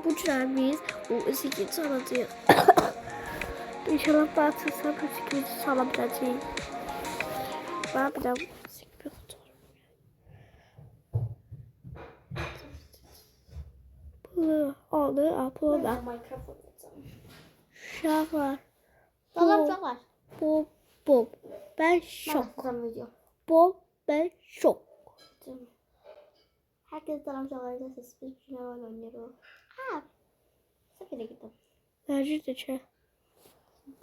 bu cür biz o eski çalacağıq. İnşallah batırsa bu fikrimizi sala biləcəyik. Ben bir daha sikmiyordum. Bunu aldı, apı da. Uşaqlar. Uşaqlar. Bob. Ben şok. Bob, ben şok. Herkes uşaqlar ses bir günah oynuyor. Ha. Sefere gittim. Nerede çə?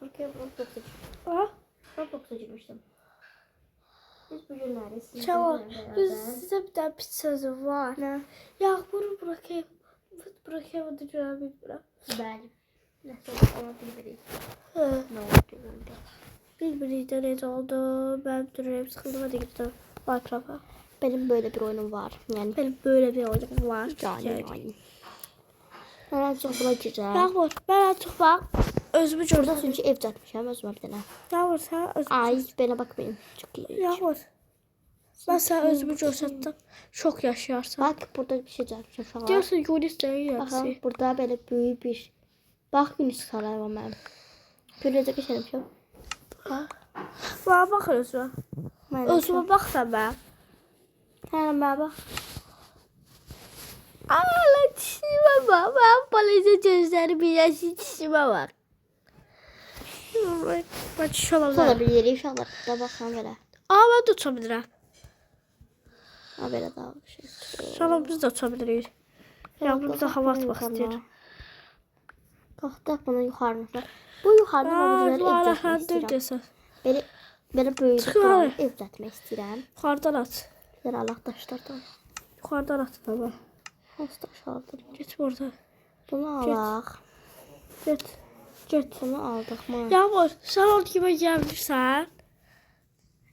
Buraya Roblox'a Ah, Roblox'a girmiştim. Biz bugünlerde Çavar, size bir daha pis sözüm var. Ne? Yağmuru bırakayım. Bırakayım da cürabı bırak. Ben. Nasıl ama bilmiyorum. Ne oldu? Bilmiyorum ne oldu. Ben duruyorum sıkıldım hadi gittim. Minecraft'a. Benim böyle bir oyunum var. Yani Benim böyle bir oyunum var. yani. Ben artık buna gireceğim. Yağmur ben artık bak. Özümü Burada gördüm. çünkü ev düzeltmişim özüme bir tane. Yağmur sen özümü Ay bana bakmayın. Çok iyi. Yağmur. Ben sana özümü gösterdim. Çok yaşayarsın. Bak burada bir şey düzeltmişim şu an. Diyorsun Yunus değil Aha, yapsın. burada böyle büyük bir. Bak Yunus sarayı var benim. Gölede geçelim şu. Bana bak özüme. Özüme bak sen ben. Hemen bak. Ağla çişime bak. Ben balece gözlerimi yaşı çişime bak. Ben çiş Sonra olabilirim. bir yeri inşallah. Da bakalım böyle. Ben de tutabilirim. Ha böyle daha bir şey. Sonra biz de tutabiliriz. Yağmur bize hava atmak istiyor. Kalktık bunu yukarıda. Bu yukarıda ben ev Hala düzeltmek handır istiyorum. desən. Böyle büyük Çıkar. bir ev düzeltmek istiyorum. Yukarıdan at. Ben Allah taşlardan. Yukarıdan at baba. Nasıl taş aldım? Git burada. Bunu alaq. Git. Bunu aldık mı? Yağmur sen onun gibi gelmişsən.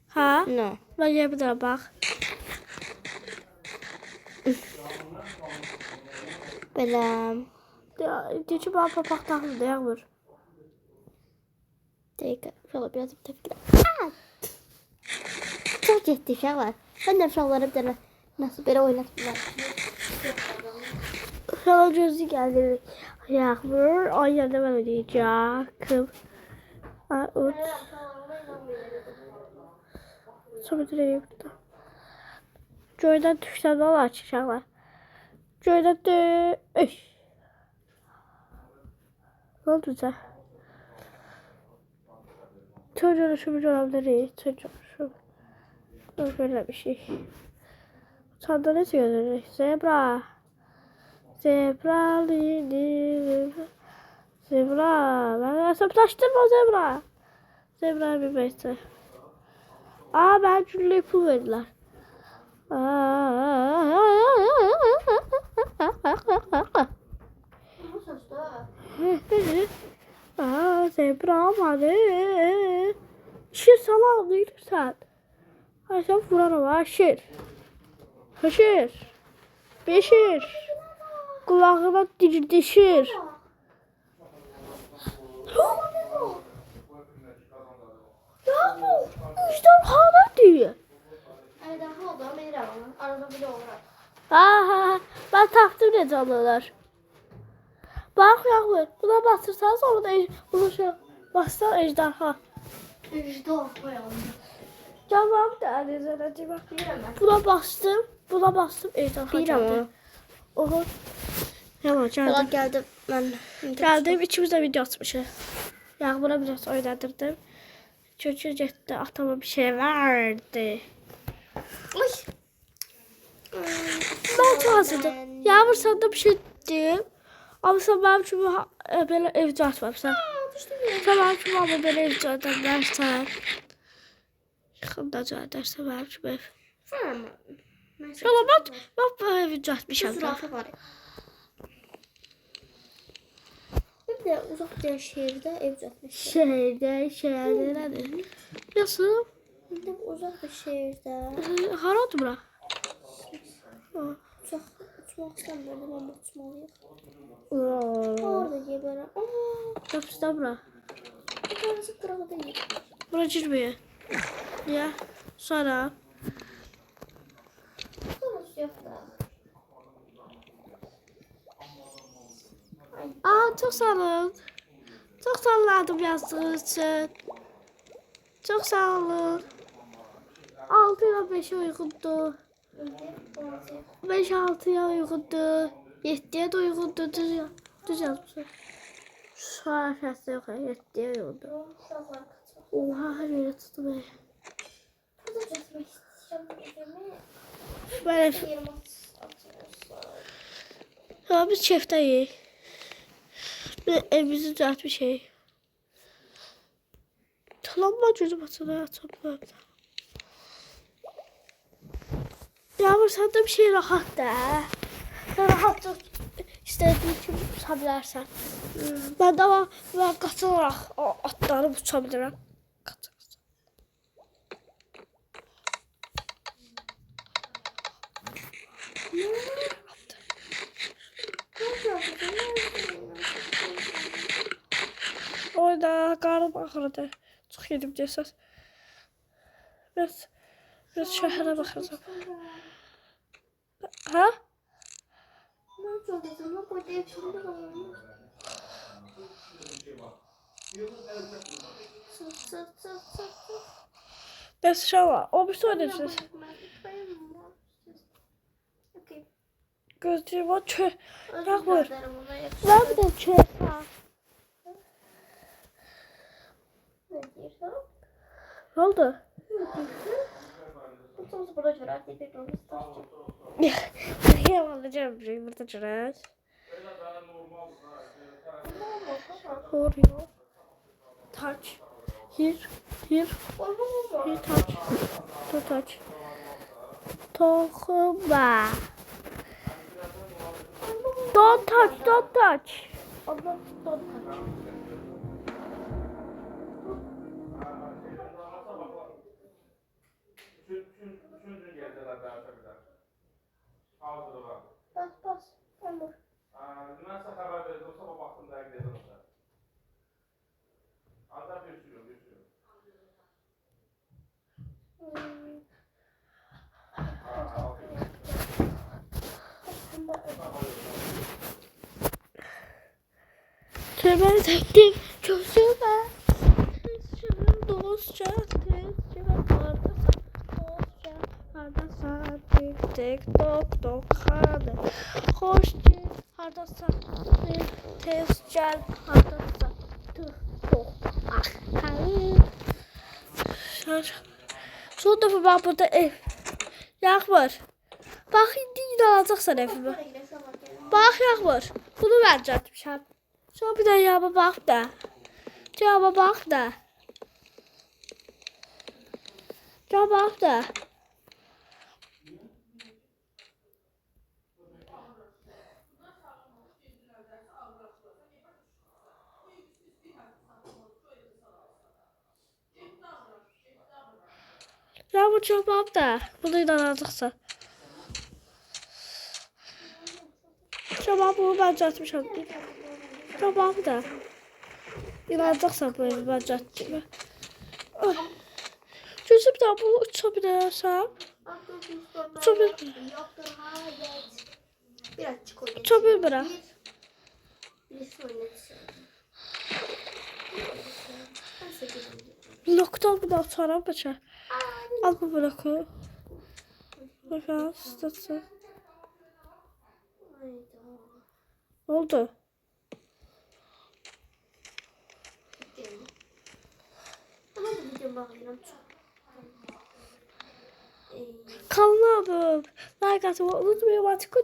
Ha? Ne? Ben yeminle bak. Belə. Deyir ki bana papaq taxıldı Yağmur. Dəqiqə. Şöyle biraz bir tepkiler. Çok ciddi uşaqlar. Ben de uşaqlara bir tane nasıl böyle oynatmıyorum. Sana gözü geldi. Yağmur. O yerde ben ödeyeceğim. Ut. Sonra direyim burada. Joy'dan tuşlarını al açacaklar. Joy'dan düş. Ne oldu sen? Çocuğun şu bir olabilir. Çocuğun şu. Böyle bir şey. Çanda ne söylüyor? Zebra. Zebra. Zebra. Ben hesaplaştırma zebra. Zebra bir beyse. Ben cümleyi pul verdiler. Zebra hadi. Şir sana anlayırsan. Ay sen vuran var. Şir. Şir. Beşir. Kulağına dişir. Ya bu işte hala diyor. Ben taktım ne canlılar. Bak Yağmur, buna bastırsan sonra da bunu şey bassan ejderha. Ejderha koyalım. Tamam da denizlere bak. Buna bastım ejderha geldi. Oho. Yaman geldim. Geldim ben. Geldim içimizde video atmışız. Yağmur'a biraz oynadırdım. Çocuğu gitti atama bir şey verdi. Ay. Ben çok hazırdım. Yağmur sana da bir şey diyeyim. Ama sen benim için böyle evde atmamışsın. Sen benim için ama böyle evde atarsan. Yakında edersen benim için ev. Şöyle bak böyle evde atmışım. Zürafa var. Bir de uzak bir şehirde ev düzeltmek. Şehirde nedir? Nasıl? Bir de uzak bir şehirde. Haradır bura? Uçmak istemiyorum ama uçmalıyım. Ooo. Orada diye böyle. Kapısı bura. Bir tanesi kuralı değil. Bura girmiyor. Ya. Sonra. Sonrası yok da. Aa, çok sağ olun. Çok sağ olun adım yazdığınız için. Çok sağ olun. 6 ile 5 uygundur. 5 6'ya uygundur. 7'ye de uygundur. Düz yazmışsın. Şu an şahsı yok. 7'ye uygundur. Oha, her yere tuttu be. Böyle. Ya biz çiftdeyiz. Bir evimizi düzelt bir şey. Talanma gözüm atına toplam. Yağmur, sen de bir şey rahat da. Sen rahat dur. İstediğin için uçabilirsen. Ben de ama ben katılarak atlarım uçabilirim. Orada karım ağrıdı. Çok yedim cesur. Biraz şehre bakacağım. Ha? Biraz şey var. O bir söyleyeceğiz. Gözlüğüm var. Yağmur. Var bir de çöp var. Ne oldu? Ya alacağım bir şey burada çöreğiz. Oreo. Touch. Here. Here. Here touch. To touch. Tohuma. Don't touch. Don't touch. Don't touch. Bas. Olur. Nasıl haber verdim? Sabah baktım dergide orada. Adam bir sürü. Kemer taktim gözüme. Şunu dostça hardasan tek tok hadi. Hoş ki hardasan tez gel hardasan tok hayır. Son defa bak burada ev. Yağmur. Bak indi yine alacaksan evimi. Bak Yağmur. Bunu ben çatmışam. Sonra bir de yağma bak da. Yağma bak da. Yağma bak da. Yağmur çok bak da. Bunu inanacaksan. Tamam, bunu ben çatmışam. Tamam da. İnanacaksan bu evi ben çatmışam. Gözümden bu uçabilirsem. Uçabilirim. Uçabilirim. Bloktan bir de atarım bıçağı. Al bu bloku. Bakalım statsı. Ne oldu? Kanalım. Like atmayı unutmayın. Artık